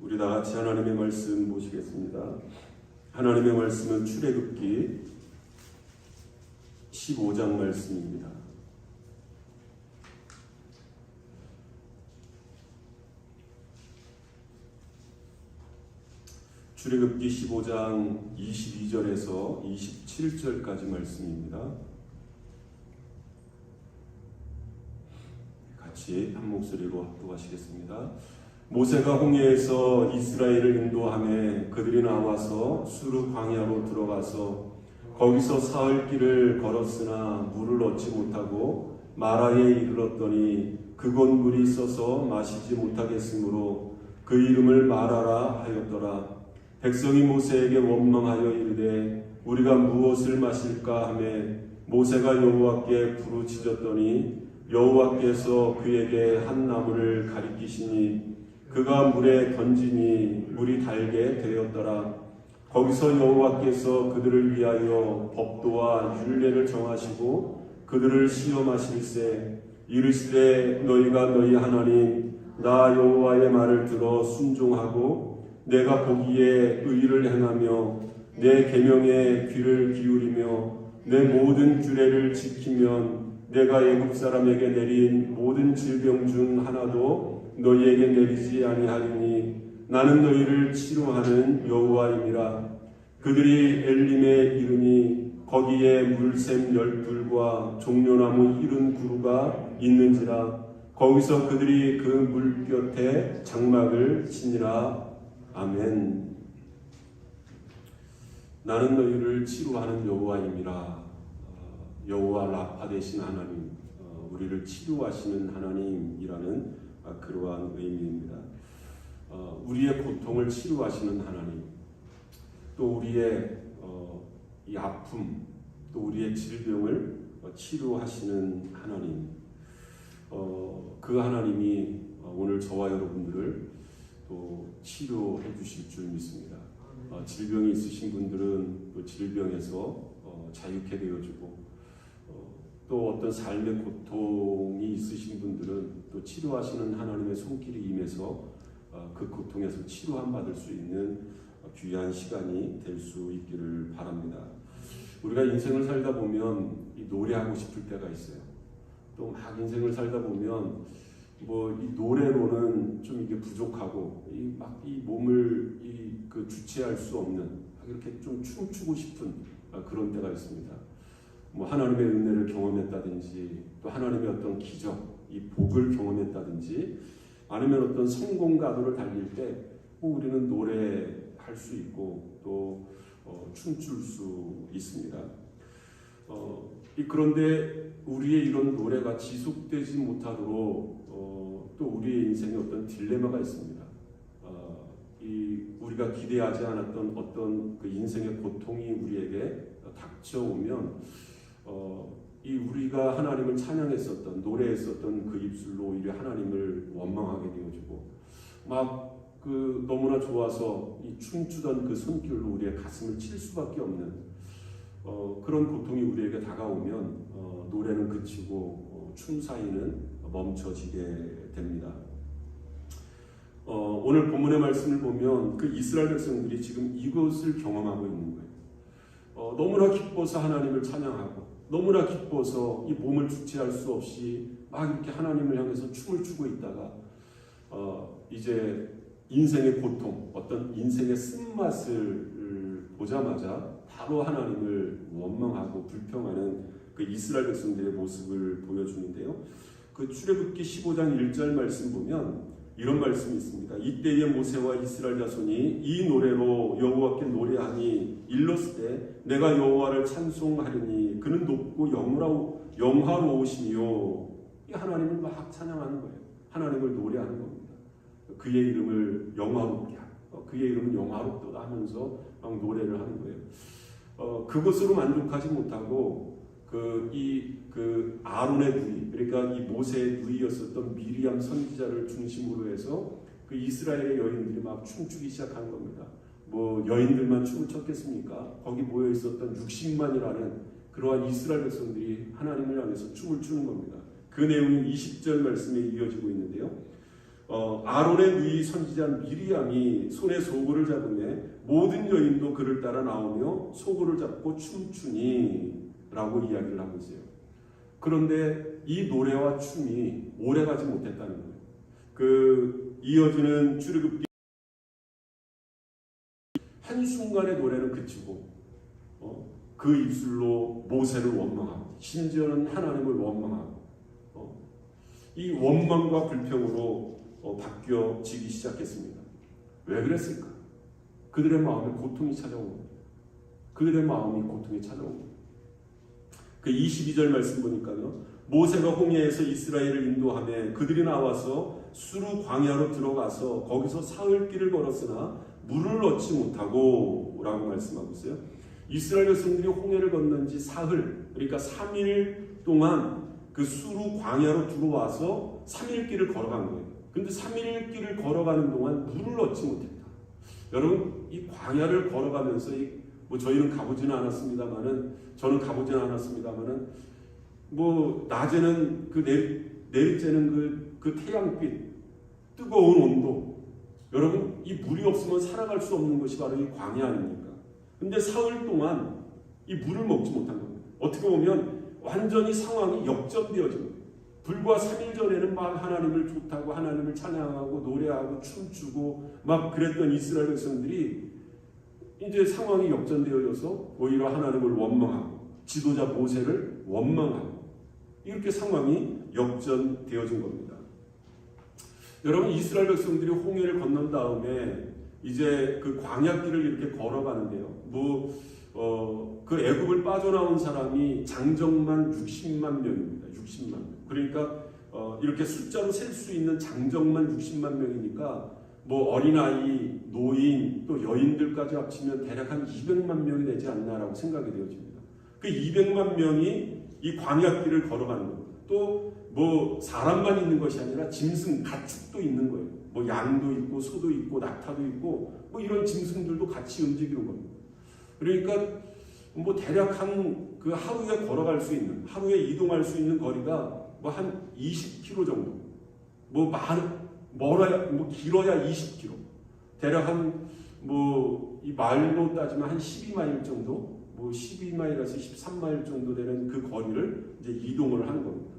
우리 다 같이 하나님의 말씀 보시겠습니다. 하나님의 말씀은 출애굽기 15장 말씀입니다. 출애굽기 15장 22절에서 27절까지 말씀입니다. 같이 한 목소리로 합독하시겠습니다. 모세가 홍해에서 이스라엘을 인도하며 그들이 나와서 수르 광야로 들어가서 거기서 사흘 길을 걸었으나 물을 얻지 못하고 마라에 이르렀더니 그곳 물이 있어서 마시지 못하겠으므로 그 이름을 마라라 하였더라. 백성이 모세에게 원망하여 이르되 우리가 무엇을 마실까 하매 모세가 여호와께 부르짖었더니 여호와께서 그에게 한 나무를 가리키시니 그가 물에 던지니 물이 달게 되었더라. 거기서 여호와께서 그들을 위하여 법도와 율례를 정하시고 그들을 시험하실세 이르시되 너희가 너희 하나님 나 여호와의 말을 들어 순종하고 내가 보기에 의를 행하며 내 계명에 귀를 기울이며 내 모든 규례를 지키면 내가 애굽 사람에게 내린 모든 질병 중 하나도 너희에게 내리지 아니하리니 나는 너희를 치료하는 여호와임이라. 그들이 엘림에 이르니 거기에 물샘 12과 종려나무 70그루가 있는지라. 거기서 그들이 그 물 곁에 장막을 치니라. 아멘. 나는 너희를 치료하는 여호와임이라. 여호와 라파 되신 하나님, 우리를 치료하시는 하나님이라는 그러한 의미입니다. 우리의 고통을 치료하시는 하나님, 또 우리의 이 아픔, 또 우리의 질병을 치료하시는 하나님, 그 하나님이 오늘 저와 여러분들을 또 치료해 주실 줄 믿습니다. 질병이 있으신 분들은 또 질병에서 자유케 되어주고 또 어떤 삶의 고통이 있으신 분들은 또 치료하시는 하나님의 손길이 임해서 그 고통에서 치료함 받을 수 있는 귀한 시간이 될 수 있기를 바랍니다. 우리가 인생을 살다 보면 이 노래하고 싶을 때가 있어요. 또 막 인생을 살다 보면 뭐 이 노래로는 좀 이게 부족하고 이 몸을 그 주체할 수 없는 이렇게 좀 춤추고 싶은 그런 때가 있습니다. 뭐 하나님의 은혜를 경험했다든지 또 하나님의 어떤 기적, 이 복을 경험했다든지 아니면 어떤 성공 가도를 달릴 때 우리는 노래할 수 있고 또 춤출 수 있습니다. 그런데 우리의 이런 노래가 지속되지 못하도록 또 우리의 인생에 어떤 딜레마가 있습니다. 우리가 기대하지 않았던 어떤 그 인생의 고통이 우리에게 닥쳐오면 우리가 하나님을 찬양했었던 노래했었던 그 입술로 오히려 하나님을 원망하게 되어지고 너무나 좋아서 이 춤추던 그 손길로 우리의 가슴을 칠 수밖에 없는 그런 고통이 우리에게 다가오면 노래는 그치고 춤 사이는 멈춰지게 됩니다. 오늘 본문의 말씀을 보면 그 이스라엘 백성들이 지금 이것을 경험하고 있는 거예요. 너무나 기뻐서 하나님을 찬양하고 너무나 기뻐서 이 몸을 주체할 수 없이 막 이렇게 하나님을 향해서 춤을 추고 있다가 이제 인생의 고통, 어떤 인생의 쓴맛을 보자마자 바로 하나님을 원망하고 불평하는 그 이스라엘 백성들의 모습을 보여주는데요. 그 출애굽기 15장 1절 말씀 보면 이런 말씀이 있습니다. 이때에 모세와 이스라엘 자손이 이 노래로 여호와께 노래하니 일렀을 때 내가 여호와를 찬송하리니 그는 높고 영화로우시며 하나님을 막 찬양하는 거예요. 하나님을 노래하는 겁니다. 그의 이름을 영화롭게 하고 그의 이름은 영화롭도다 하면서 막 노래를 하는 거예요. 그것으로 만족하지 못하고 아론의 누이, 그러니까 이 모세의 누이였었던 미리암 선지자를 중심으로 해서 그 이스라엘의 여인들이 막 춤추기 시작한 겁니다. 뭐 여인들만 춤을 췄겠습니까? 거기 모여 있었던 60만이라는 그러한 이스라엘 백성들이 하나님을 향해서 춤을 추는 겁니다. 그 내용이 20절 말씀에 이어지고 있는데요. 아론의 누이 선지자 미리암이 손에 소고를 잡으며 모든 여인도 그를 따라 나오며 소고를 잡고 춤추니 라고 이야기를 하고 있어요. 그런데 이 노래와 춤이 오래가지 못했다는 거예요. 그 이어지는 출애굽기 한순간에 노래는 그치고 그 입술로 모세를 원망하고 심지어는 하나님을 원망하고 이 원망과 불평으로 바뀌어지기 시작했습니다. 왜 그랬을까? 그들의 마음에 고통이 찾아온 겁니다. 그들의 마음이 고통이 찾아온 겁니다. 그 22절 말씀 보니까요. 모세가 홍해에서 이스라엘을 인도하며 그들이 나와서 수르 광야로 들어가서 거기서 사흘길을 걸었으나 물을 얻지 못하고 라고 말씀하고 있어요. 이스라엘 백성들이 홍해를 건넌 지 사흘, 그러니까 3일 동안 그 수르 광야로 들어와서 3일 길을 걸어간 거예요. 근데 3일 길을 걸어가는 동안 물을 얻지 못했다. 여러분, 이 광야를 걸어가면서 뭐 저희는 가보지는 않았습니다만은, 저는 가보지는 않았습니다만은, 뭐 낮에는 그 내리쬐는 그 태양빛, 뜨거운 온도, 여러분 이 물이 없으면 살아갈 수 없는 것이 바로 이 광야 아닙니까? 근데 사흘 동안 이 물을 먹지 못한 겁니다. 어떻게 보면 완전히 상황이 역전되어진 거예요. 불과 3일 전에는 막 하나님을 좋다고 하나님을 찬양하고 노래하고 춤추고 막 그랬던 이스라엘 백성들이 이제 상황이 역전되어져서 오히려 하나님을 원망하고 지도자 모세를 원망하고 이렇게 상황이 역전되어진 겁니다. 여러분, 이스라엘 백성들이 홍해를 건넌 다음에 이제 그 광야길을 이렇게 걸어가는데요. 그 애굽을 빠져나온 사람이 장정만 60만 명입니다. 60만 명. 그러니까 이렇게 숫자로 셀 수 있는 장정만 60만 명이니까 뭐 어린아이, 노인, 또 여인들까지 합치면 대략 한 200만 명이 되지 않나라고 생각이 되어집니다. 그 200만 명이 이 광야길을 걸어가는 겁니다. 또 뭐 사람만 있는 것이 아니라 짐승, 가축도 있는 거예요. 뭐 양도 있고 소도 있고 낙타도 있고 뭐 이런 짐승들도 같이 움직이는 겁니다. 그러니까 뭐 대략 그 하루에 걸어갈 수 있는, 하루에 이동할 수 있는 거리가 뭐 한 20km 정도, 뭐 길어야 20km, 대략 이 마일로 따지면 한 12마일 정도, 뭐 12마일에서 13마일 정도 되는 그 거리를 이제 이동을 하는 겁니다.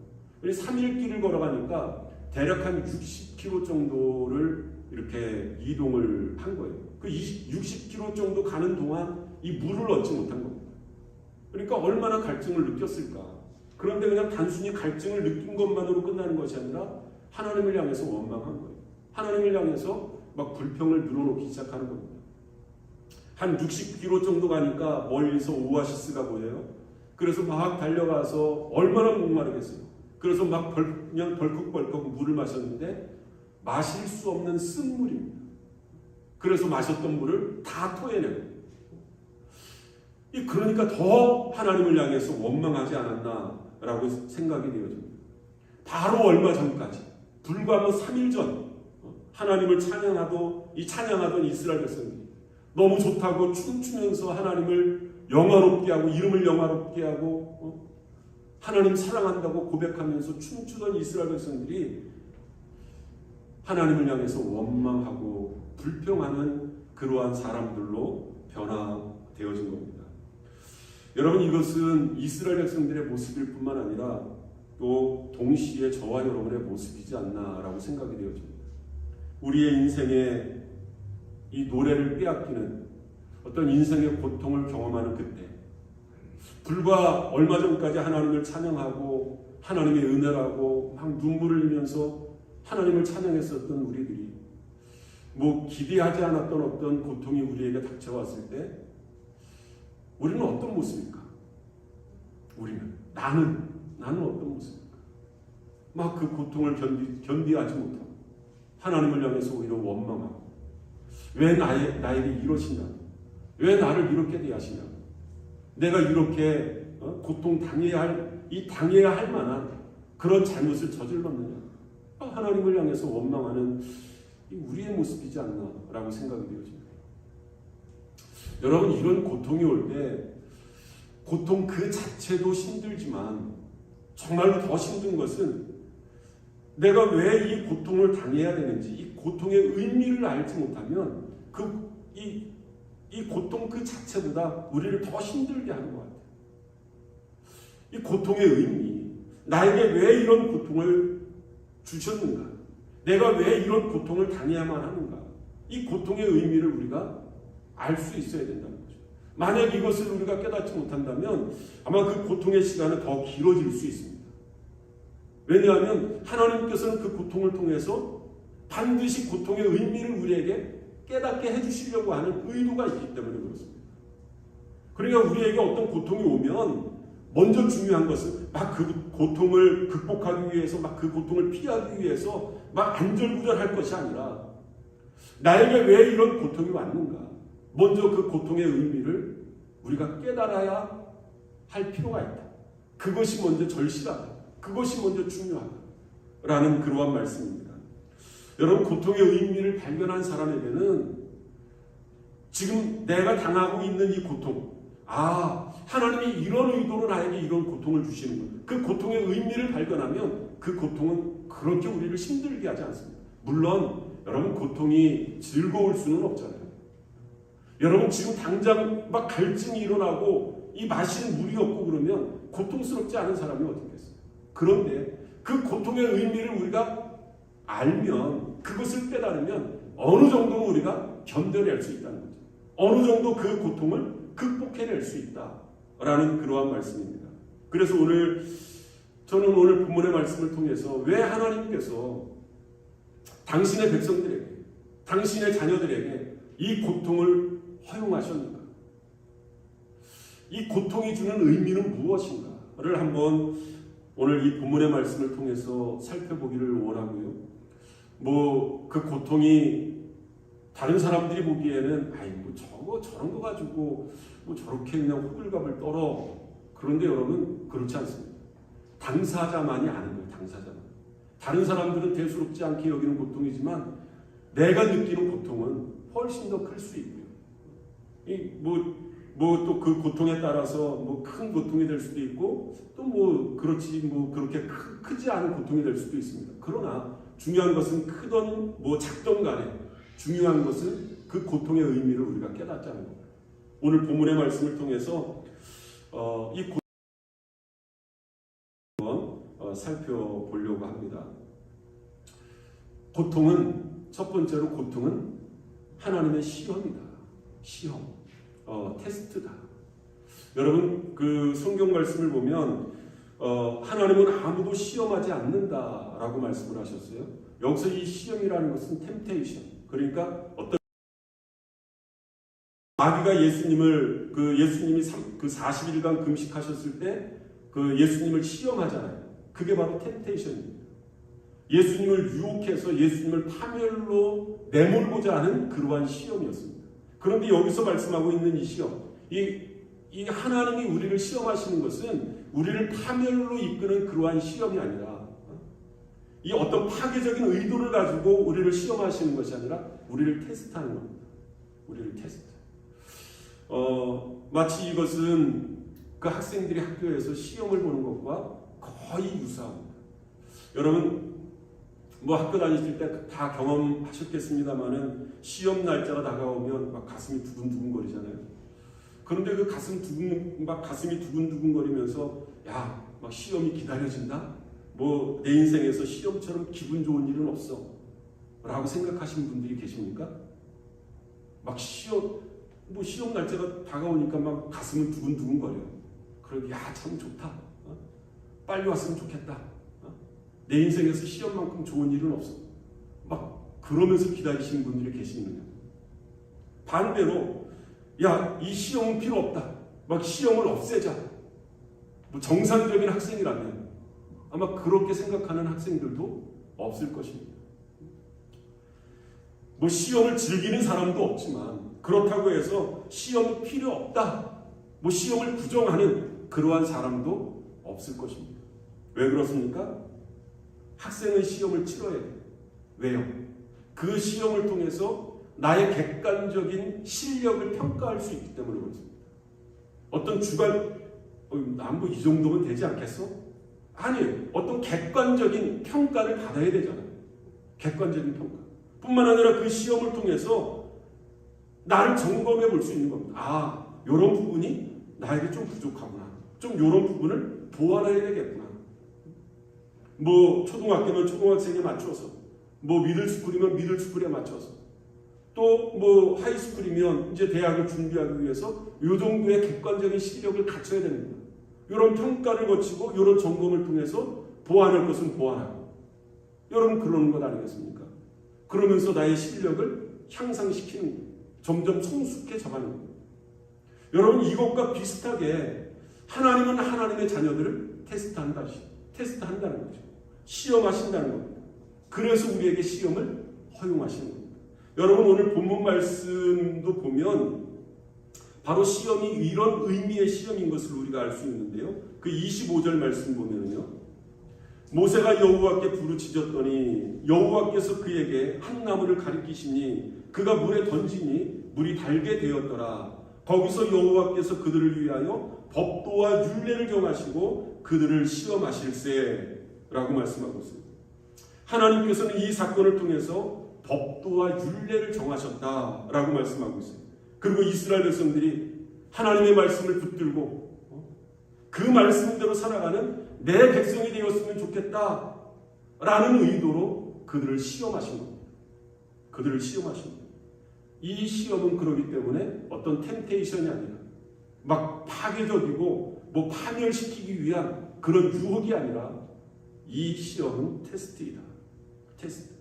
3일 길을 걸어가니까 대략 한 60km 정도를 이렇게 이동을 한 거예요. 그 60km 정도 가는 동안 이 물을 얻지 못한 겁니다. 그러니까 얼마나 갈증을 느꼈을까. 그런데 그냥 단순히 갈증을 느낀 것만으로 끝나는 것이 아니라 하나님을 향해서 원망한 거예요. 하나님을 향해서 막 불평을 늘어놓기 시작하는 겁니다. 한 60km 정도 가니까 멀리서 오아시스가 보여요. 그래서 막 달려가서 얼마나 목마르겠어요. 그래서 막 그냥 벌컥벌컥 물을 마셨는데 마실 수 없는 쓴물입니다. 그래서 마셨던 물을 다 토해내고, 그러니까 더 하나님을 향해서 원망하지 않았나라고 생각이 되어집니다. 바로 얼마 전까지, 불과 뭐 3일 전 하나님을 찬양하던 이스라엘 백성들이 너무 좋다고 춤추면서 하나님을 영화롭게 하고 이름을 영화롭게 하고 하나님 사랑한다고 고백하면서 춤추던 이스라엘 백성들이 하나님을 향해서 원망하고 불평하는 그러한 사람들로 변화되어진 겁니다. 여러분, 이것은 이스라엘 백성들의 모습일 뿐만 아니라 또 동시에 저와 여러분의 모습이지 않나라고 생각이 되어집니다. 우리의 인생에 이 노래를 빼앗기는 어떤 인생의 고통을 경험하는 그때, 불과 얼마 전까지 하나님을 찬양하고 하나님의 은혜라고 막 눈물을 흘리면서 하나님을 찬양했었던 우리들이 뭐 기대하지 않았던 어떤 고통이 우리에게 닥쳐왔을 때 우리는 어떤 모습일까? 나는 어떤 모습일까? 막 그 고통을 견디하지 못하고 하나님을 향해서 오히려 원망하고, 왜 나에게 이러시냐? 왜 나를 이렇게 대하시냐? 내가 이렇게 고통 당해야 할 만한 그런 잘못을 저질렀느냐? 하나님을 향해서 원망하는 우리의 모습이지 않나라고 생각이 되어집니다. 여러분, 이런 고통이 올 때 고통 그 자체도 힘들지만 정말로 더 힘든 것은 내가 왜 이 고통을 당해야 되는지, 이 고통의 의미를 알지 못하면 이 고통 그 자체보다 우리를 더 힘들게 하는 것 같아요. 이 고통의 의미, 나에게 왜 이런 고통을 주셨는가? 내가 왜 이런 고통을 당해야만 하는가? 이 고통의 의미를 우리가 알 수 있어야 된다는 거죠. 만약 이것을 우리가 깨닫지 못한다면 아마 그 고통의 시간은 더 길어질 수 있습니다. 왜냐하면 하나님께서는 그 고통을 통해서 반드시 고통의 의미를 우리에게 깨닫게 해주시려고 하는 의도가 있기 때문에 그렇습니다. 그러니까 우리에게 어떤 고통이 오면 먼저 중요한 것은 막 그 고통을 극복하기 위해서, 막 그 고통을 피하기 위해서 막 안절부절할 것이 아니라 나에게 왜 이런 고통이 왔는가? 먼저 그 고통의 의미를 우리가 깨달아야 할 필요가 있다. 그것이 먼저 절실하다. 그것이 먼저 중요하다. 라는 그러한 말씀입니다. 여러분, 고통의 의미를 발견한 사람에게는 지금 내가 당하고 있는 이 고통, 하나님이 이런 의도로 나에게 이런 고통을 주시는구나. 그 고통의 의미를 발견하면 그 고통은 그렇게 우리를 힘들게 하지 않습니다. 물론 여러분, 고통이 즐거울 수는 없잖아요. 여러분, 지금 당장 막 갈증이 일어나고 이 마시는 물이 없고 그러면 고통스럽지 않은 사람이 어디 있겠어요? 그런데 그 고통의 의미를 우리가 알면, 그것을 깨달으면 어느 정도 우리가 견뎌낼 수 있다는 거죠. 어느 정도 그 고통을 극복해낼 수 있다라는 그러한 말씀입니다. 그래서 저는 오늘 본문의 말씀을 통해서 왜 하나님께서 당신의 백성들에게, 당신의 자녀들에게 이 고통을 허용하셨는가? 이 고통이 주는 의미는 무엇인가를 한번 오늘 이 본문의 말씀을 통해서 살펴보기를 원하고요. 그 고통이 다른 사람들이 보기에는 저런 거 가지고 저렇게 그냥 호들갑을 떨어. 그런데 여러분, 그렇지 않습니다. 당사자만이 아는 거예요. 당사자만. 다른 사람들은 대수롭지 않게 여기는 고통이지만 내가 느끼는 고통은 훨씬 더 클 수 있고요. 또 그 고통에 따라서 큰 고통이 될 수도 있고, 또 그렇게 크지 않은 고통이 될 수도 있습니다. 그러나 중요한 것은 크던 작던 간에 중요한 것은 그 고통의 의미를 우리가 깨닫자는 겁니다. 오늘 본문의 말씀을 통해서 이 고통을 살펴보려고 합니다. 첫 번째로 고통은 하나님의 시험이다. 시험, 테스트다. 여러분, 그 성경 말씀을 보면 하나님은 아무도 시험하지 않는다라고 말씀을 하셨어요. 여기서 이 시험이라는 것은 템테이션, 그러니까 어떤 마귀가 예수님이 그 40일간 금식하셨을 때 그 예수님을 시험하잖아요. 그게 바로 템테이션입니다. 예수님을 유혹해서 예수님을 파멸로 내몰고자 하는 그러한 시험이었습니다. 그런데 여기서 말씀하고 있는 이 시험, 이 하나님이 우리를 시험하시는 것은 우리를 파멸로 이끄는 그러한 시험이 아니라, 이 어떤 파괴적인 의도를 가지고 우리를 시험하시는 것이 아니라 우리를 테스트하는 겁니다. 우리를 테스트. 마치 이것은 그 학생들이 학교에서 시험을 보는 것과 거의 유사합니다. 여러분, 학교 다니실 때 다 경험하셨겠습니다만은 시험 날짜가 다가오면 막 가슴이 두근두근 거리잖아요. 그런데 그 가슴이 두근두근 거리면서 막 시험이 기다려진다? 내 인생에서 시험처럼 기분 좋은 일은 없어 라고 생각하시는 분들이 계십니까? 시험 날짜가 다가오니까 막 가슴은 두근두근 거려. 그러고 참 좋다. 빨리 왔으면 좋겠다. 내 인생에서 시험만큼 좋은 일은 없어. 그러면서 기다리시는 분들이 계시는 거예요. 반대로 이 시험은 필요 없다. 시험을 없애자. 정상적인 학생이라면 아마 그렇게 생각하는 학생들도 없을 것입니다. 시험을 즐기는 사람도 없지만 그렇다고 해서 시험이 필요 없다. 시험을 부정하는 그러한 사람도 없을 것입니다. 왜 그렇습니까? 학생은 시험을 치러야 돼요. 왜요? 그 시험을 통해서 나의 객관적인 실력을 평가할 수 있기 때문에 그렇습니다. 어떤 주관, 난 이 정도면 되지 않겠어? 아니, 어떤 객관적인 평가를 받아야 되잖아요. 객관적인 평가. 뿐만 아니라 그 시험을 통해서 나를 점검해 볼 수 있는 겁니다. 아, 이런 부분이 나에게 좀 부족하구나. 좀 이런 부분을 보완해야 되겠구나. 뭐 초등학교면 초등학생에 맞춰서, 뭐 미들스쿨이면 미들스쿨에 맞춰서, 또 뭐 하이스쿨이면 이제 대학을 준비하기 위해서 이 정도의 객관적인 실력을 갖춰야 됩니다. 이런 평가를 거치고 이런 점검을 통해서 보완할 것은 보완하고, 여러분 그러는 것 아니겠습니까? 그러면서 나의 실력을 향상시키는 거예요. 점점 성숙해져가는 거예요. 여러분 이것과 비슷하게 하나님은 하나님의 자녀들을 테스트한다는 거죠. 시험하신다는 겁니다. 그래서 우리에게 시험을 허용하시는 겁니다. 여러분 오늘 본문 말씀도 보면 바로 시험이 이런 의미의 시험인 것을 우리가 알 수 있는데요. 그 25절 말씀 보면요. 모세가 여호와께 부르짖었더니 여호와께서 그에게 한 나무를 가리키시니 그가 물에 던지니 물이 달게 되었더라. 거기서 여호와께서 그들을 위하여 법도와 율례를 정하시고 그들을 시험하실세 라고 말씀하고 있습니다. 하나님께서는 이 사건을 통해서 법도와 율례를 정하셨다라고 말씀하고 있습니다. 그리고 이스라엘 백성들이 하나님의 말씀을 붙들고 그 말씀대로 살아가는 내 백성이 되었으면 좋겠다라는 의도로 그들을 시험하신 겁니다. 그들을 시험하신 겁니다. 이 시험은 그러기 때문에 어떤 템테이션이 아니라 막 파괴적이고 뭐 파멸시키기 위한 그런 유혹이 아니라 이 시험은 테스트이다. 테스트.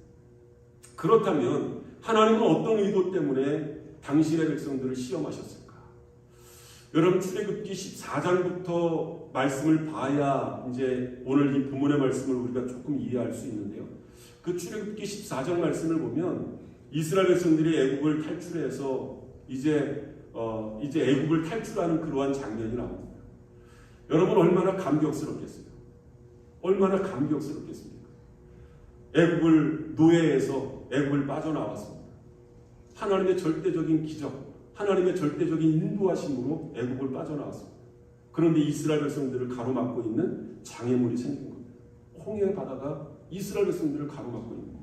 그렇다면 하나님은 어떤 의도 때문에 당신의 백성들을 시험하셨을까? 여러분 출애굽기 14장부터 말씀을 봐야 이제 오늘 이 본문의 말씀을 우리가 조금 이해할 수 있는데요. 그 출애굽기 14장 말씀을 보면 이스라엘 백성들이 애굽을 탈출해서 이제 애굽을 탈출하는 그러한 장면이 나옵니다. 여러분 얼마나 감격스럽겠어요? 얼마나 감격스럽겠습니까? 애굽을 노예에서 애굽을 빠져나왔습니다. 하나님의 절대적인 기적, 하나님의 절대적인 인도하심으로 애굽을 빠져나왔습니다. 그런데 이스라엘 백성들을 가로막고 있는 장애물이 생긴 겁니다. 홍해 바다가 이스라엘 백성들을 가로막고 있는 겁니다.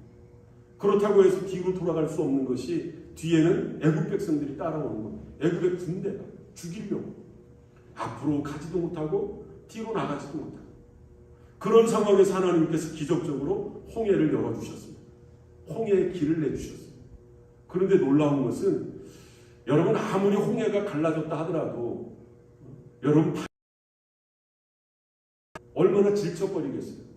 그렇다고 해서 뒤로 돌아갈 수 없는 것이 뒤에는 애굽 백성들이 따라오는 겁니다. 애굽의 군대가 죽이려고 앞으로 가지도 못하고 뒤로 나가지도 못하고 그런 상황에서 하나님께서 기적적으로 홍해를 열어주셨습니다. 홍해의 길을 내주셨습니다. 그런데 놀라운 것은 여러분 아무리 홍해가 갈라졌다 하더라도 여러분 얼마나 질척거리겠어요.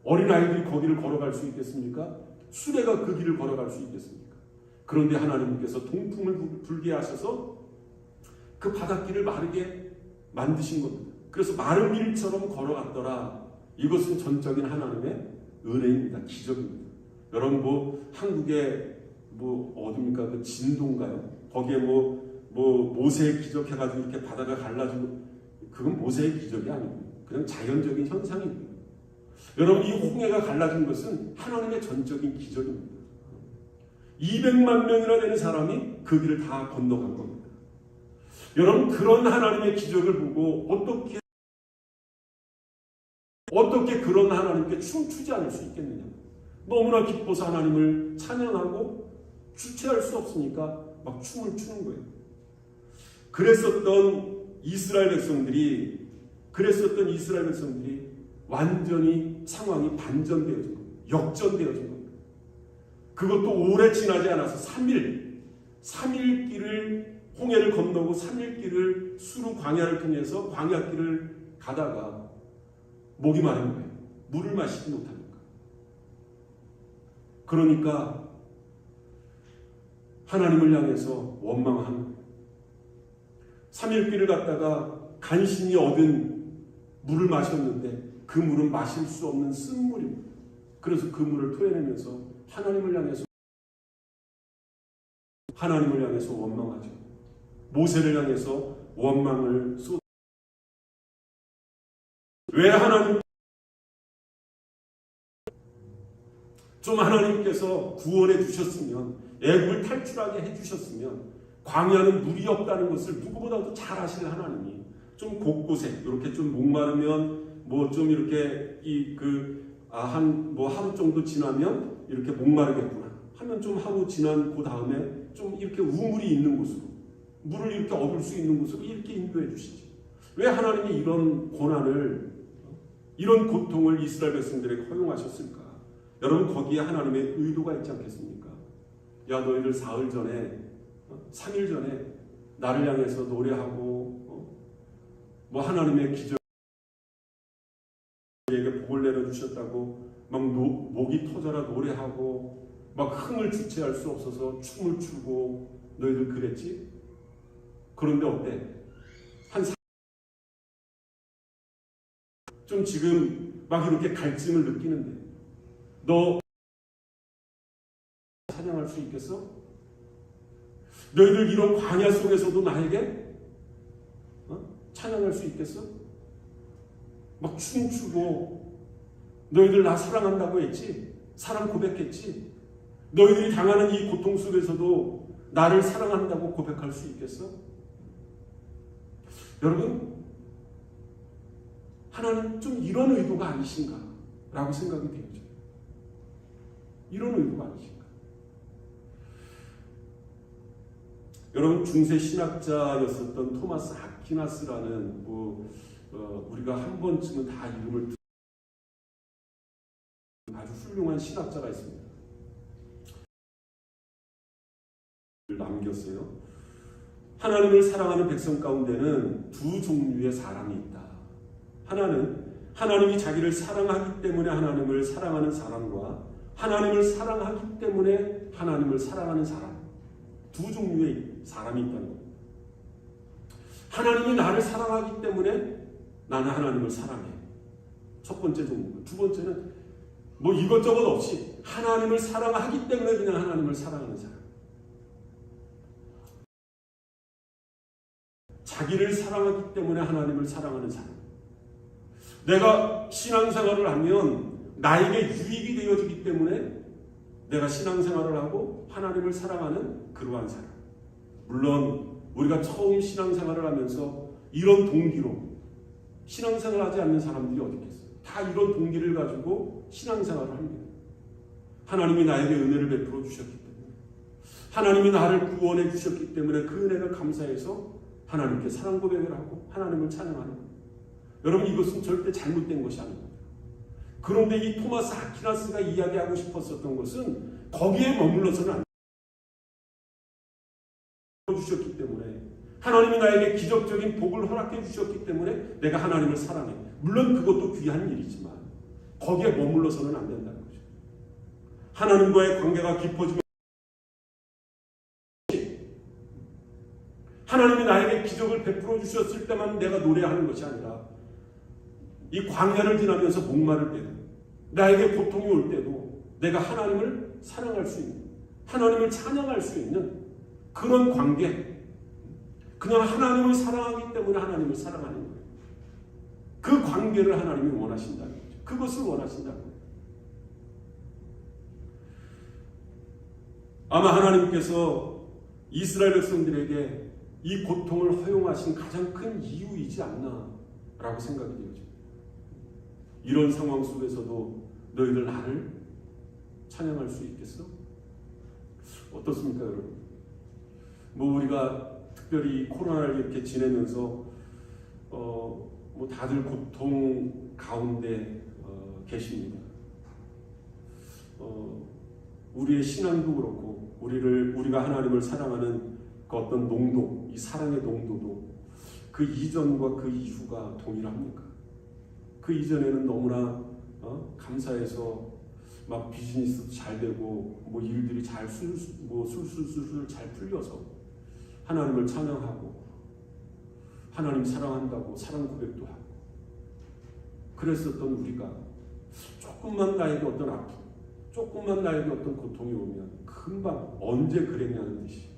어린아이들이 거기를 걸어갈 수 있겠습니까? 수레가 그 길을 걸어갈 수 있겠습니까? 그런데 하나님께서 동풍을 불게 하셔서 그 바닷길을 마르게 만드신 겁니다. 그래서 마른 밀처럼 걸어갔더라. 이것은 전적인 하나님의 은혜입니다. 기적입니다. 여러분 뭐 한국에 뭐 어디입니까? 그 진도인가요? 거기에 뭐 모세의 기적 해가지고 이렇게 바다가 갈라지고 그건 모세의 기적이 아니고 그냥 자연적인 현상입니다. 여러분 이 홍해가 갈라진 것은 하나님의 전적인 기적입니다. 200만 명이나 되는 사람이 그 길을 다 건너간 겁니다. 여러분 그런 하나님의 기적을 보고 어떻게 그런 하나님께 춤추지 않을 수 있겠느냐. 너무나 기뻐서 하나님을 찬양하고 주체할 수 없으니까 막 춤을 추는 거예요. 그랬었던 이스라엘 백성들이 완전히 상황이 반전되어진 겁니다. 역전되어진 겁니다. 그것도 오래 지나지 않아서 3일 길을 홍해를 건너고 3일 길을 수루 광야를 통해서 광야길을 가다가 목이 마른 거예요. 물을 마시지 못하니까. 그러니까 하나님을 향해서 원망한 거예요. 3일 길을 갔다가 간신히 얻은 물을 마셨는데 그 물은 마실 수 없는 쓴물입니다. 그래서 그 물을 토해내면서 하나님을 향해서 원망하죠. 모세를 향해서 원망을 쏟아. 왜 하나님께서 구원해 주셨으면, 애굽을 탈출하게 해 주셨으면, 광야는 물이 없다는 것을 누구보다도 잘 아시는 하나님이 좀 곳곳에 이렇게 좀 목마르면 뭐 좀 이렇게 뭐 하루 정도 지나면 이렇게 목마르겠구나 하면 좀 하루 지난 그 다음에 좀 이렇게 우물이 있는 곳으로 물을 이렇게 얻을 수 있는 곳으로 이렇게 인도해 주시지. 왜 하나님이 이런 고난을 이런 고통을 이스라엘 백성들에게 허용하셨을까? 여러분 거기에 하나님의 의도가 있지 않겠습니까? 야 너희들 사흘 전에 3일 전에 나를 향해서 노래하고 뭐 하나님의 기적 우리에게 복을 내려주셨다고 막 목이 터져라 노래하고 막 흥을 주체할 수 없어서 춤을 추고 너희들 그랬지? 그런데 어때? 좀 지금 막 이렇게 갈증을 느끼는데 너 찬양할 수 있겠어? 너희들 이런 광야 속에서도 나에게 찬양할 수 있겠어? 막 춤추고 너희들 나 사랑한다고 했지? 사랑 고백했지? 너희들이 당하는 이 고통 속에서도 나를 사랑한다고 고백할 수 있겠어? 여러분 하나님 좀 이런 의도가 아니신가 라고 생각이 되죠. 이런 의도가 아니신가. 여러분 중세 신학자였었던 토마스 아퀴나스라는 우리가 한 번쯤은 다 이름을 듣는 아주 훌륭한 신학자가 있습니다. 남겼어요. 하나님을 사랑하는 백성 가운데는 두 종류의 사람이 있다. 하나는 하나님이 자기를 사랑하기 때문에 하나님을 사랑하는 사람과 하나님을 사랑하기 때문에 하나님을 사랑하는 사람. 두 종류의 사람이 있다는 겁니다. 하나님이 나를 사랑하기 때문에 나는 하나님을 사랑해. 첫 번째 종류. 두 번째는 뭐 이것저것 없이 하나님을 사랑하기 때문에 그냥 하나님을 사랑하는 사람. 자기를 사랑하기 때문에 하나님을 사랑하는 사람. 내가 신앙생활을 하면 나에게 유익이 되어지기 때문에 내가 신앙생활을 하고 하나님을 사랑하는 그러한 사람. 물론 우리가 처음 신앙생활을 하면서 이런 동기로 신앙생활을 하지 않는 사람들이 어디 있겠어요? 다 이런 동기를 가지고 신앙생활을 합니다. 하나님이 나에게 은혜를 베풀어 주셨기 때문에 하나님이 나를 구원해 주셨기 때문에 그 은혜를 감사해서 하나님께 사랑 고백을 하고 하나님을 찬양하는 거예요. 여러분 이것은 절대 잘못된 것이 아닙니다. 그런데 이 토마스 아퀴나스가 이야기하고 싶었었던 것은 거기에 머물러서는 안 주셨기 때문에 하나님이 나에게 기적적인 복을 허락해 주셨기 때문에 내가 하나님을 사랑해. 물론 그것도 귀한 일이지만 거기에 머물러서는 안 된다는 거죠. 하나님과의 관계가 깊어지고 하나님이 나에게 기적을 베풀어 주셨을 때만 내가 노래하는 것이 아니라 이 광야를 지나면서 목마를 때도 나에게 고통이 올 때도 내가 하나님을 사랑할 수 있는 하나님을 찬양할 수 있는 그런 관계 그냥 하나님을 사랑하기 때문에 하나님을 사랑하는 거예요. 그 관계를 하나님이 원하신다는 거죠. 그것을 원하신다는 거예요. 아마 하나님께서 이스라엘 백성들에게 이 고통을 허용하신 가장 큰 이유이지 않나라고 생각이 되어집니다. 이런 상황 속에서도 너희들 나를 찬양할 수 있겠어? 어떻습니까, 여러분? 뭐 우리가 특별히 코로나를 이렇게 지내면서 뭐 다들 고통 가운데 계십니다. 우리의 신앙도 그렇고 우리가 하나님을 사랑하는 그 어떤 농도, 이 사랑의 농도도 그 이전과 그 이후가 동일합니까? 그 이전에는 너무나 감사해서 막 비즈니스도 잘 되고 뭐 일들이 잘 술술술 잘 풀려서 하나님을 찬양하고 하나님 사랑한다고 사랑 고백도 하고 그랬었던 우리가 조금만 나에게 어떤 아픔, 조금만 나에게 어떤 고통이 오면 금방 언제 그랬냐는 듯이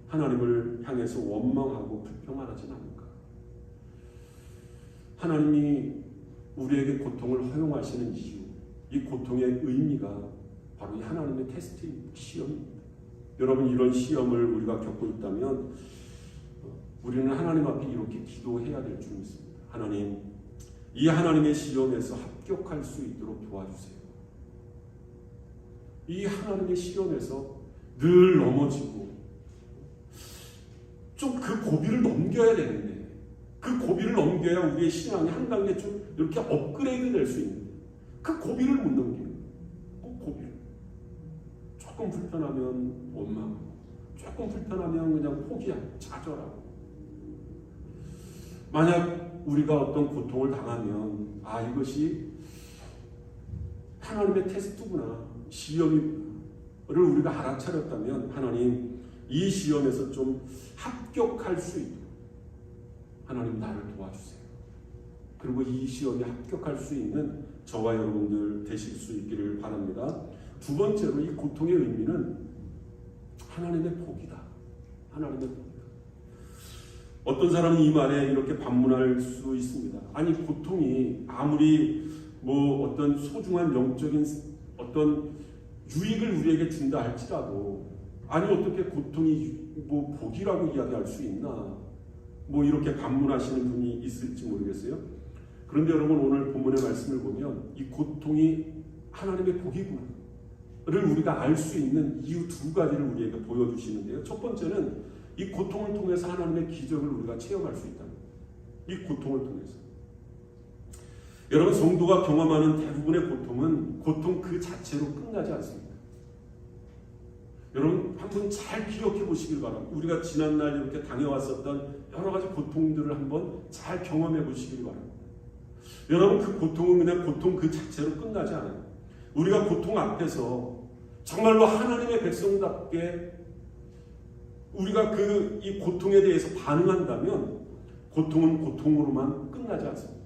하나님을 향해서 원망하고 불평하지는 않을까? 하나님이 우리에게 고통을 허용하시는 이유, 이 고통의 의미가 바로 이 하나님의 테스트입니다. 시험입니다. 여러분 이런 시험을 우리가 겪고 있다면 우리는 하나님 앞에 이렇게 기도해야 될 줄 믿습니다. 하나님, 이 하나님의 시험에서 합격할 수 있도록 도와주세요. 이 하나님의 시험에서 늘 넘어지고 좀 그 고비를 넘겨야 되는데, 그 고비를 넘겨야 우리의 신앙이 한 단계 좀 이렇게 업그레이드 될 수 있는데 그 고비를 못 넘기는 거예요. 그 고비를. 조금 불편하면 원망하고, 조금 불편하면 그냥 포기하고 좌절하고. 만약 우리가 어떤 고통을 당하면 이것이 하나님의 테스트구나, 시험을 우리가 알아차렸다면 하나님 이 시험에서 좀 합격할 수 있도록 하나님 나를 도와주세요. 그리고 이 시험에 합격할 수 있는 저와 여러분들 되실 수 있기를 바랍니다. 두 번째로 이 고통의 의미는 하나님의 복이다. 하나님의 복이다. 어떤 사람이 이 말에 이렇게 반문할 수 있습니다. 아니, 고통이 아무리 어떤 소중한 영적인 어떤 유익을 우리에게 준다 할지라도, 아니 어떻게 고통이 복이라고 이야기할 수 있나, 이렇게 반문하시는 분이 있을지 모르겠어요. 그런데 여러분, 오늘 본문의 말씀을 보면 이 고통이 하나님의 복이구나를 우리가 알 수 있는 이유 두 가지를 우리에게 보여주시는데요. 첫 번째는 이 고통을 통해서 하나님의 기적을 우리가 체험할 수 있다는 거예요. 이 고통을 통해서. 여러분, 성도가 경험하는 대부분의 고통은 고통 그 자체로 끝나지 않습니다. 여러분, 한번 잘 기억해 보시길 바랍니다. 우리가 지난날 이렇게 당해왔었던 여러 가지 고통들을 한번 잘 경험해 보시길 바랍니다. 여러분, 그 고통은 그냥 고통 그 자체로 끝나지 않아요. 우리가 고통 앞에서 정말로 하나님의 백성답게 우리가 이 고통에 대해서 반응한다면 고통은 고통으로만 끝나지 않습니다.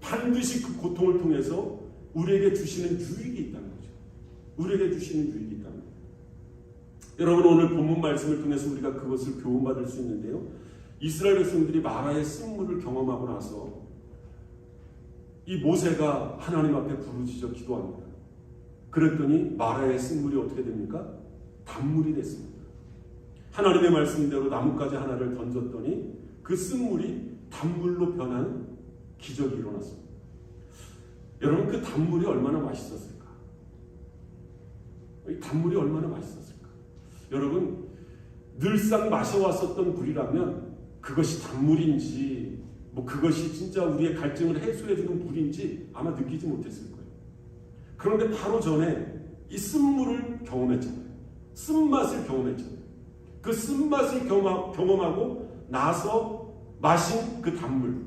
반드시 그 고통을 통해서 우리에게 주시는 유익이 있다는 거죠. 우리에게 주시는 유익이 있다는 거죠. 여러분, 오늘 본문 말씀을 통해서 우리가 그것을 교훈받을 수 있는데요. 이스라엘 백성들이 마라의 쓴물을 경험하고 나서 이 모세가 하나님 앞에 부르짖어 기도합니다. 그랬더니 마라의 쓴물이 어떻게 됩니까? 단물이 됐습니다. 하나님의 말씀대로 나뭇가지 하나를 던졌더니 그 쓴물이 단물로 변하는 기적이 일어났습니다. 여러분, 그 단물이 얼마나 맛있었을까? 이 단물이 얼마나 맛있었을까? 여러분, 늘상 마셔왔었던 물이라면 그것이 단물인지 그것이 진짜 우리의 갈증을 해소해주는 물인지 아마 느끼지 못했을 거예요. 그런데 바로 전에 이 쓴물을 경험했잖아요. 쓴맛을 경험했잖아요. 그 쓴맛을 경험하고 나서 마신 그 단물,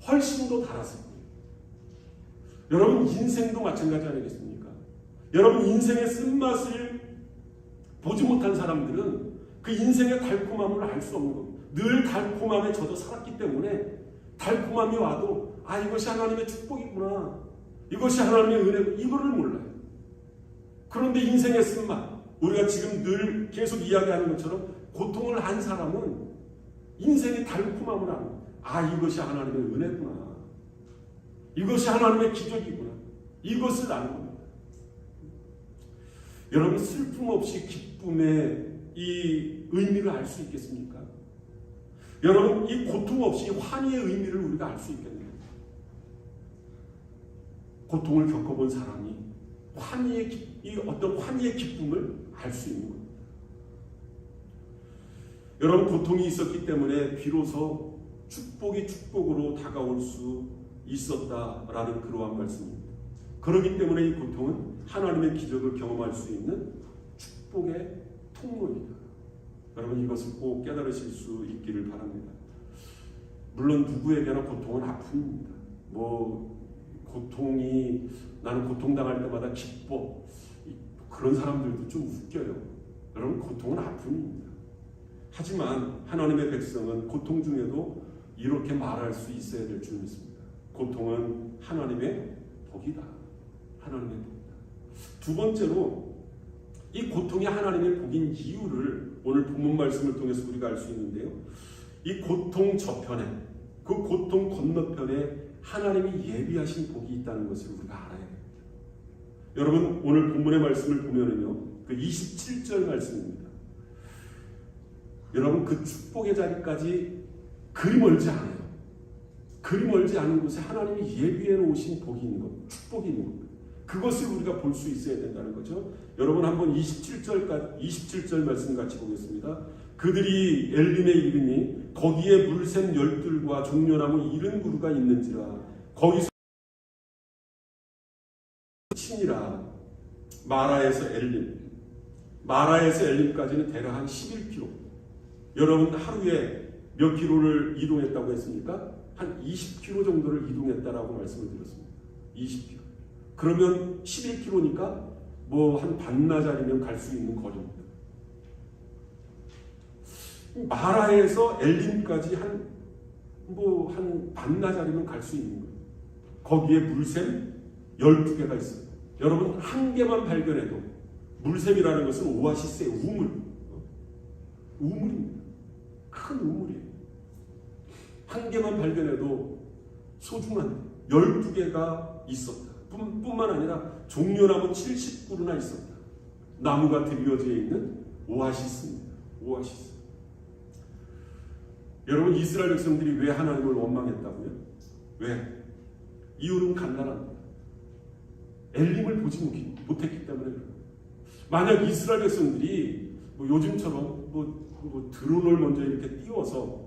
훨씬 더 달았을 거예요. 여러분, 인생도 마찬가지 아니겠습니까? 여러분, 인생의 쓴맛을 보지 못한 사람들은 그 인생의 달콤함을 알 수 없는 겁니다. 늘 달콤함에 젖어 살았기 때문에 달콤함이 와도 이것이 하나님의 축복이구나, 이것이 하나님의 은혜고, 이거를 몰라요. 그런데 인생의 쓴맛, 우리가 지금 늘 계속 이야기하는 것처럼 고통을 안 사람은 인생의 달콤함을 아는 거예요. 이것이 하나님의 은혜구나, 이것이 하나님의 기적이구나, 이것을 아는 겁니다. 여러분, 슬픔 없이 기쁨의 이 의미를 알 수 있겠습니까? 여러분, 이 고통 없이 환희의 의미를 우리가 알 수 있겠네요. 고통을 겪어본 사람이 이 어떤 환희의 기쁨을 알 수 있는 겁니다. 여러분, 고통이 있었기 때문에 비로소 축복이 축복으로 다가올 수 있었다라는 그러한 말씀입니다. 그렇기 때문에 이 고통은 하나님의 기적을 경험할 수 있는 축복의 통로입니다. 여러분, 이것을 꼭 깨달으실 수 있기를 바랍니다. 물론 누구에게나 고통은 아픔입니다. 고통이, 나는 고통당할 때마다 기뻐, 그런 사람들도 좀 웃겨요. 여러분, 고통은 아픔입니다. 하지만 하나님의 백성은 고통 중에도 이렇게 말할 수 있어야 될 줄 믿습니다. 고통은 하나님의 복이다. 하나님의 복이다. 두 번째로, 이 고통이 하나님의 복인 이유를 오늘 본문 말씀을 통해서 우리가 알 수 있는데요. 이 고통 저편에, 그 고통 건너편에 하나님이 예비하신 복이 있다는 것을 우리가 알아야 됩니다. 여러분, 오늘 본문의 말씀을 보면은요, 그 27절 말씀입니다. 여러분, 그 축복의 자리까지 그리 멀지 않아요. 그리 멀지 않은 곳에 하나님이 예비해 놓으신 복이 있는 것, 축복이 있는 것. 그것을 우리가 볼 수 있어야 된다는 거죠. 여러분 한번 27절 말씀 같이 보겠습니다. 그들이 엘림에 이르니 거기에 물샘 12과 종려나무 70그루가 있는지라 거기서 친이라. 마라에서 엘림까지는 대략 한 11km. 여러분 하루에 몇 킬로를 이동했다고 했습니까? 한 20km 정도를 이동했다라고 말씀을 드렸습니다. 20km. 그러면 11km니까 뭐 한 반나절이면 갈 수 있는 거리입니다. 마라에서 엘림까지 한 반나절이면 갈 수 있는 거예요. 거기에 물샘 12개가 있어요. 여러분 한 개만 발견해도 물샘이라는 것은 오아시스의 우물입니다. 큰 우물이에요. 한 개만 발견해도 소중한 12개가 있었다. 뿐만 아니라 종려나무 70그루나 있었다. 나무가 드리워져 있는 오아시스입니다. 오아시스. 여러분 이스라엘 백성들이 왜 하나님을 원망했다고요? 왜? 이유는 간단합니다. 엘림을 보지 못했기 때문에 그래요. 만약 이스라엘 백성들이 요즘처럼 드론을 먼저 이렇게 띄워서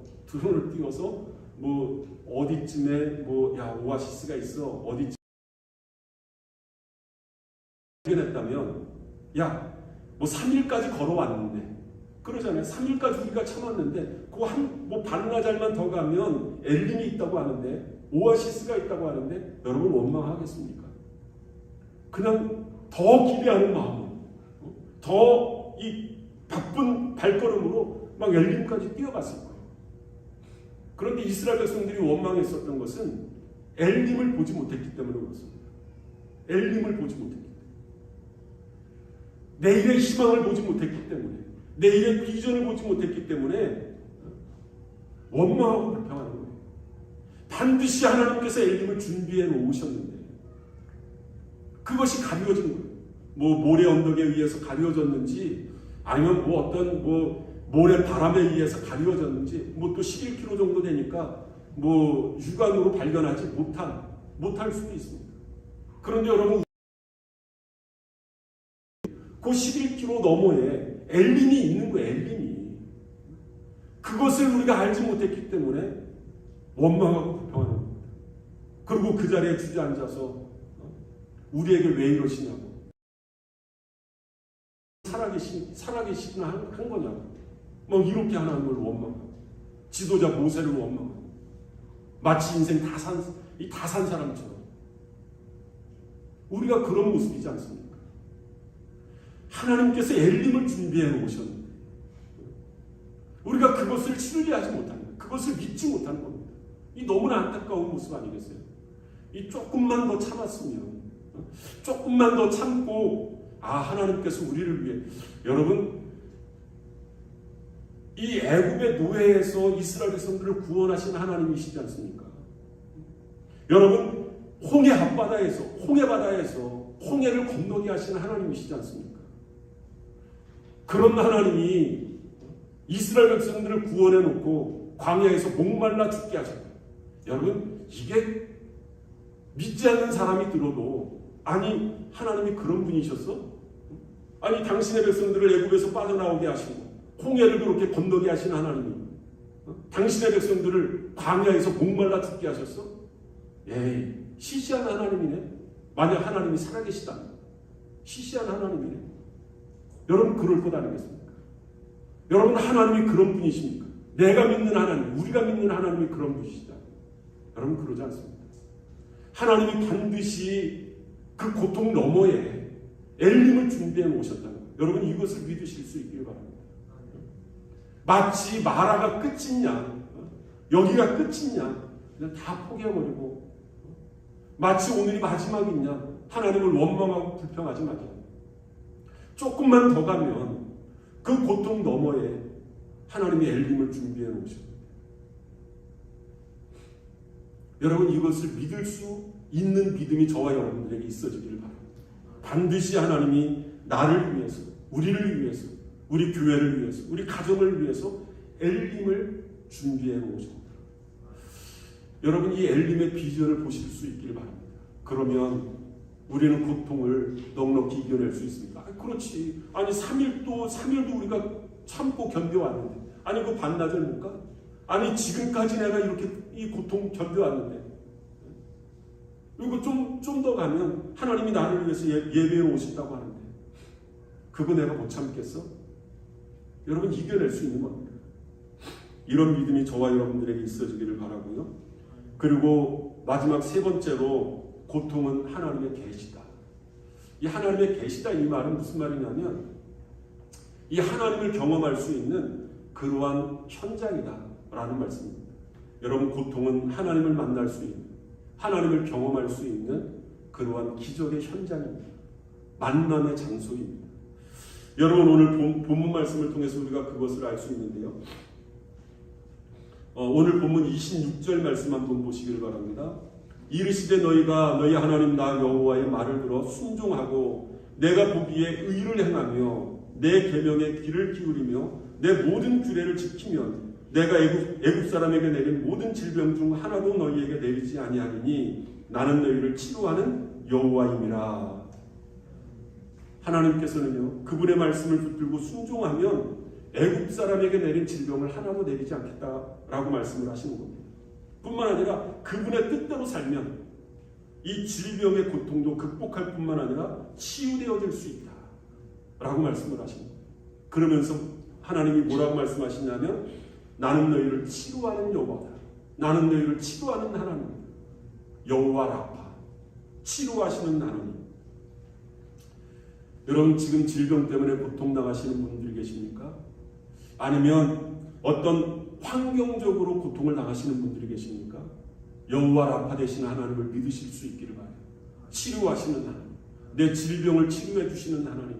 어디쯤에 오아시스가 있어 어디쯤 발견했다면 3일까지 걸어왔는데 그러잖아요. 3일까지 우리가 참았는데 반나절만 더 가면 엘림이 있다고 하는데 오아시스가 있다고 하는데 여러분 원망하겠습니까? 그냥 더 기대하는 마음으로 더 이 바쁜 발걸음으로 막 엘림까지 뛰어갔을 거예요. 그런데 이스라엘 백성들이 원망했었던 것은 엘림을 보지 못했기 때문에 그렇습니다. 엘림을 보지 못했기 때문에. 내일의 희망을 보지 못했기 때문에, 내일의 비전을 보지 못했기 때문에 원망하고 불평하는 거예요. 반드시 하나님께서 엘림을 준비해 놓으셨는데 그것이 가려진 거예요. 모래 언덕에 의해서 가려졌는지 아니면 어떤 모래 바람에 의해서 가려졌는지 또 11km 정도 되니까 육안으로 발견하지 못할 수도 있습니다. 그런데 여러분 그 11km 너머에 엘림이 있는 거예요. 엘림이. 그것을 우리가 알지 못했기 때문에 원망하고 불평하는 겁니다. 그리고 그 자리에 주저앉아서 우리에게 왜 이러시냐고. 살아계시긴 한 거냐고. 이렇게 하나님을 원망하고. 지도자 모세를 원망하고. 마치 인생 다 산 사람처럼. 우리가 그런 모습이지 않습니까? 하나님께서 엘림을 준비해 놓으셨는데 우리가 그것을 신뢰하지 못합니다. 그것을 믿지 못하는 겁니다. 이 너무나 안타까운 모습 아니겠어요? 이 조금만 더 참았으면, 조금만 더 참고 하나님께서 우리를 위해, 여러분 이 애굽의 노예에서 이스라엘 백성들을 구원하신 하나님이시지 않습니까? 여러분 홍해 앞바다에서 홍해를 건너게 하시는 하나님이시지 않습니까? 그런 하나님이 이스라엘 백성들을 구원해 놓고 광야에서 목말라 죽게 하셨다. 여러분 이게 믿지 않는 사람이 들어도 아니 하나님이 그런 분이셨어? 아니 당신의 백성들을 애굽에서 빠져나오게 하시고 홍해를 그렇게 건너게 하신 하나님이 당신의 백성들을 광야에서 목말라 죽게 하셨어? 에이 시시한 하나님이네. 만약 하나님이 살아계시다면 시시한 하나님이네. 여러분 그럴 것 아니겠습니까? 여러분 하나님이 그런 분이십니까? 내가 믿는 하나님, 우리가 믿는 하나님이 그런 분이시다. 여러분 그러지 않습니다. 하나님이 반드시 그 고통 너머에 엘림을 준비해 놓으셨다는 거예요. 여러분 이것을 믿으실 수 있길 바랍니다. 마치 마라가 끝이냐, 여기가 끝이냐, 그냥 다 포기해버리고 마치 오늘이 마지막이냐 하나님을 원망하고 불평하지 마세요. 조금만 더 가면 그 고통 너머에 하나님이 엘림을 준비해 놓으십니다. 여러분 이것을 믿을 수 있는 믿음이 저와 여러분들에게 있어지기를 바랍니다. 반드시 하나님이 나를 위해서, 우리를 위해서, 우리 교회를 위해서, 우리 가정을 위해서 엘림을 준비해 놓으십니다. 여러분 이 엘림의 비전을 보실 수 있기를 바랍니다. 그러면 우리는 고통을 넉넉히 이겨낼 수 있습니다. 그렇지. 아니 3일도 우리가 참고 견뎌왔는데, 아니 그 반나절 못 가? 아니 지금까지 내가 이렇게 이 고통 견뎌왔는데, 그리고 좀 더 가면 하나님이 나를 위해서 예배에 오신다고 하는데 그거 내가 못 참겠어? 여러분 이겨낼 수 있는 겁니다. 이런 믿음이 저와 여러분들에게 있어지기를 바라고요. 그리고 마지막 세 번째로, 고통은 하나님의 계시다. 이 하나님의 계시다, 이 말은 무슨 말이냐면 이 하나님을 경험할 수 있는 그러한 현장이다 라는 말씀입니다. 여러분 고통은 하나님을 만날 수 있는, 하나님을 경험할 수 있는 그러한 기적의 현장입니다. 만남의 장소입니다. 여러분 오늘 본문 말씀을 통해서 우리가 그것을 알 수 있는데요. 오늘 본문 26절 말씀 한번 보시기를 바랍니다. 이르시되 너희가 너희 하나님 나 여호와의 말을 들어 순종하고 내가 보기에 의를 행하며 내 계명에 귀를 기울이며 내 모든 규례를 지키면 내가 애굽 사람에게 내린 모든 질병 중 하나도 너희에게 내리지 아니하리니 나는 너희를 치료하는 여호와임이라. 하나님께서는요, 그분의 말씀을 붙들고 순종하면 애굽 사람에게 내린 질병을 하나도 내리지 않겠다라고 말씀을 하시는 겁니다. 뿐만 아니라 그분의 뜻대로 살면 이 질병의 고통도 극복할 뿐만 아니라 치유되어질 수 있다라고 말씀을 하십니다. 그러면서 하나님이 뭐라고 말씀하시냐면 나는 너희를 치료하는 여호와다. 나는 너희를 치료하는 하나님이다. 여호와 라파, 치료하시는 하나님. 여러분 지금 질병 때문에 고통 당하시는 분들 계십니까? 아니면 어떤 환경적으로 고통을 당하시는 분들이 계십니까? 여호와 라파 되신 하나님을 믿으실 수 있기를 바라요. 치료하시는 하나님, 내 질병을 치료해 주시는 하나님.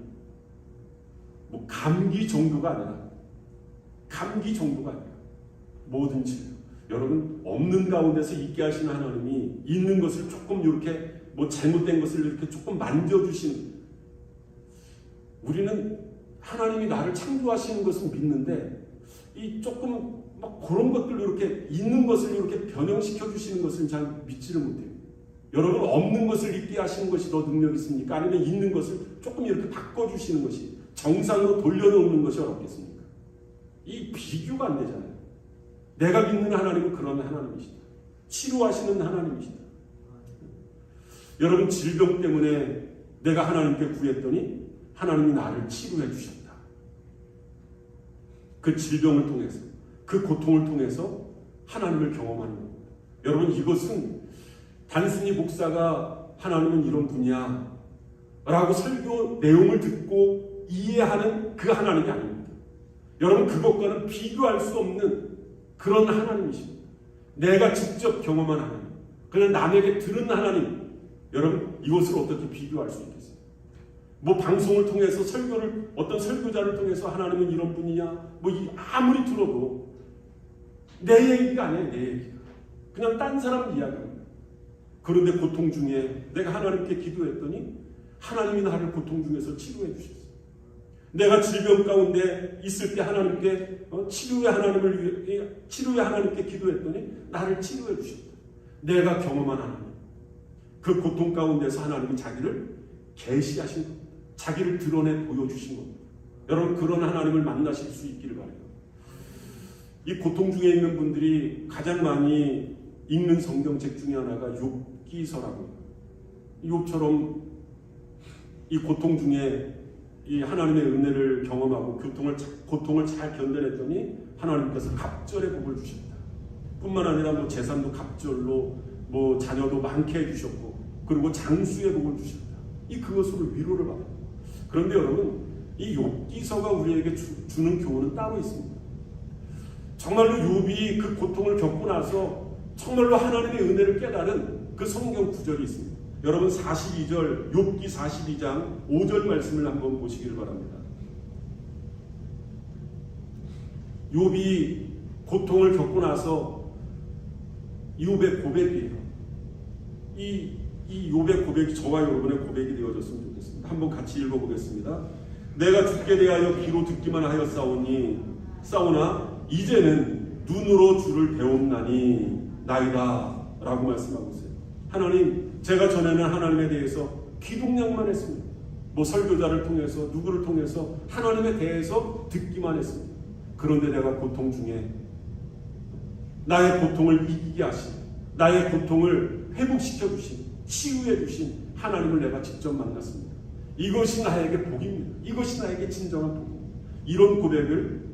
뭐 감기 정도가 아니라 모든 질병. 여러분 없는 가운데서 있게 하시는 하나님이 있는 것을 조금 이렇게 뭐 잘못된 것을 이렇게 조금 만져주신, 우리는 하나님이 나를 창조하시는 것은 믿는데 이 조금 막 그런 것들로 이렇게 있는 것을 이렇게 변형시켜 주시는 것은 잘 믿지를 못해요. 여러분 없는 것을 있게 하시는 것이 더 능력 있습니까? 아니면 있는 것을 조금 이렇게 바꿔주시는 것이, 정상으로 돌려놓는 것이 어렵겠습니까? 이 비교가 안 되잖아요. 내가 믿는 하나님은 그런 하나님이시다. 치료하시는 하나님이시다. 여러분 질병 때문에 내가 하나님께 구했더니 하나님이 나를 치료해 주셨다. 그 질병을 통해서, 그 고통을 통해서 하나님을 경험하는 겁니다. 여러분 이것은 단순히 목사가 하나님은 이런 분이야 라고 설교 내용을 듣고 이해하는 그 하나님이 아닙니다. 여러분 그것과는 비교할 수 없는 그런 하나님이십니다. 내가 직접 경험한 하나님, 그냥 남에게 들은 하나님. 여러분 이것을 어떻게 비교할 수 있겠어요? 뭐 방송을 통해서 설교를, 어떤 설교자를 통해서 하나님은 이런 분이냐 뭐 아무리 들어도 내 얘기가 아니에요. 내 얘기가 그냥 딴 사람 이야기입니다. 그런데 고통 중에 내가 하나님께 기도했더니 하나님이 나를 고통 중에서 치료해 주셨어요. 내가 질병 가운데 있을 때 하나님께 치료의 하나님께 기도했더니 나를 치료해 주셨다. 내가 경험한 하나님, 그 고통 가운데서 하나님이 자기를 계시하신 겁니다. 자기를 드러내 보여주신 겁니다. 여러분 그런 하나님을 만나실 수 있기를 바라요. 이 고통 중에 있는 분들이 가장 많이 읽는 성경책 중에 하나가 욥기서라고요. 욥처럼 이 고통 중에 이 하나님의 은혜를 경험하고 고통을 잘 견뎌냈더니 하나님께서 갑절의 복을 주셨다. 뿐만 아니라 뭐 재산도 갑절로, 뭐 자녀도 많게 해주셨고, 그리고 장수의 복을 주셨다. 이 그것으로 위로를 받아요. 그런데 여러분 이 욥기서가 우리에게 주는 교훈은 따로 있습니다. 정말로 욥이 그 고통을 겪고 나서 정말로 하나님의 은혜를 깨달은 그 성경 구절이 있습니다. 여러분 42절, 욥기 42장 5절 말씀을 한번 보시기를 바랍니다. 욥이 고통을 겪고 나서 욥의 고백이에요. 이 욥의 고백이 저와 여러분의 고백이 되어졌으면 좋겠습니다. 한번 같이 읽어보겠습니다. 내가 주께 대하여 귀로 듣기만 하였사오나 이제는 눈으로 주를 배웠나니 나이다 라고 말씀하고 있어요. 하나님, 제가 전에는 하나님에 대해서 기독량만 했습니다. 뭐 설교자를 통해서 누구를 통해서 하나님에 대해서 듣기만 했습니다. 그런데 내가 고통 중에 나의 고통을 이기게 하신, 나의 고통을 회복시켜 주신, 치유해 주신 하나님을 내가 직접 만났습니다. 이것이 나에게 복입니다. 이것이 나에게 진정한 복입니다. 이런 고백을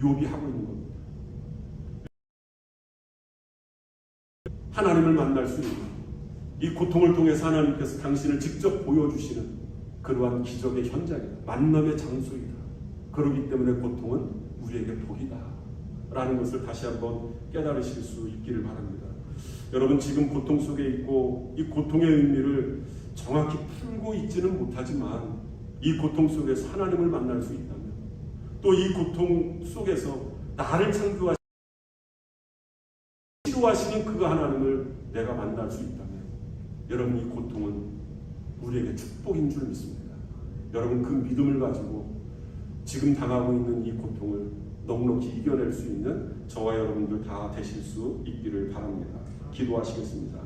욥이 하고 있는 겁니다. 하나님을 만날 수 있는, 이 고통을 통해서 하나님께서 당신을 직접 보여주시는 그러한 기적의 현장이다. 만남의 장소이다. 그렇기 때문에 고통은 우리에게 복이다 라는 것을 다시 한번 깨달으실 수 있기를 바랍니다. 여러분, 지금 고통 속에 있고 이 고통의 의미를 정확히 풀고 있지는 못하지만 이 고통 속에서 하나님을 만날 수 있다면, 또 이 고통 속에서 나를 창조하시고 치료하시는 그 하나님을 내가 만날 수 있다면, 여러분, 이 고통은 우리에게 축복인 줄 믿습니다. 여러분, 그 믿음을 가지고 지금 당하고 있는 이 고통을 넉넉히 이겨낼 수 있는 저와 여러분들 다 되실 수 있기를 바랍니다. 기도하시겠습니다.